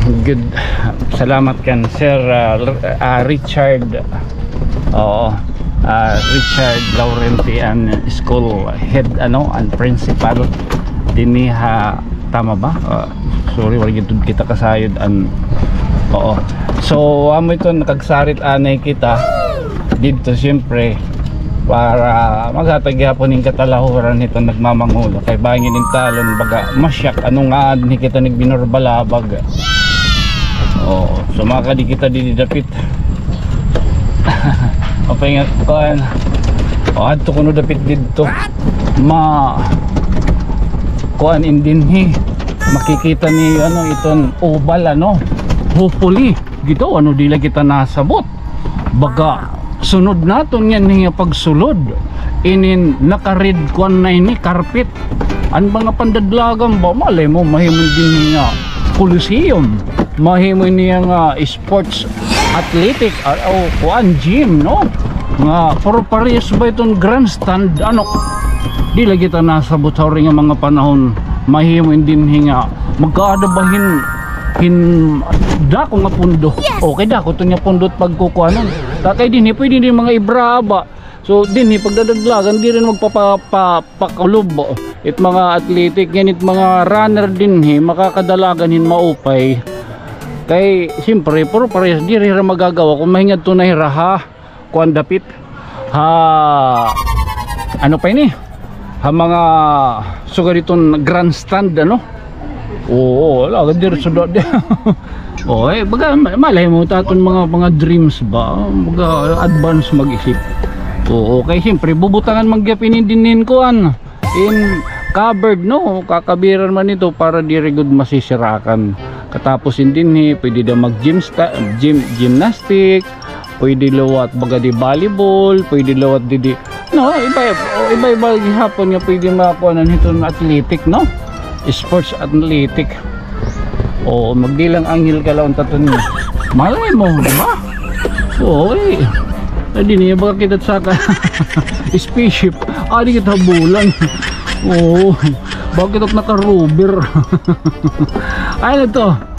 Good. Salamat kan Sir Richard. Oo. Richard Laurentian School Head and Principal diniha, tama ba? Sorry, wala gid kita kasayod oo. So amo ito nakagsarit anay kita dito siyempre para maghatag gyapon ning katalahuran nito nagmamangulo kay bangin ning talon baga masyak anong nga ni kita nagbinurbalabag. Oh, so makadi kita didapit. Okay nga kuan. Adto kuno dapit didto. Kuan indinhi. Makikita ni iton oval hopefully gito dila kita nasabot. Baga sunod naton yan nga pagsulod inin naka-red kuan na ini carpet. An mga pandadlagan ba malay mo mahimong din nga coliseum. Mahimo niya nga sports athletic o kuan gym nga for Paris ba itong grandstand di lagi ta nasabot sa ring nga mga panahon mahimo din nga magkaadabahin dako nga pundo. Okay dako to nga pundot pagkukuanan takay din pwede din mga ibraba. So din pagdadaglagan di rin magpapakulob it mga athletic ganit mga runner din makakadalagan maupay. Kay siyempre puro parehas di rin magagawa kung mahingad tunay raha kuan dapit pa ini mga sugar itong grandstand oo wala dir sudod baga malay mo taton mga dreams ba mga advance mag-isip. Oo kay siyempre bubutangan magyapinin din kuan in covered kakabiran man ito para di good masisirakan. Katapos din pwede daw mag gymnastic, pwede lawat baga di volleyball, pwede lawat di iba hapon nga pwede makakuanan ito ng athletic sports athletic. Oo magdilang anghel ka lang taton niya malay mo diba? Oo di niya baga kita saka spaceship di kita bulan. Oo bakit ako naka-rover. Ay ito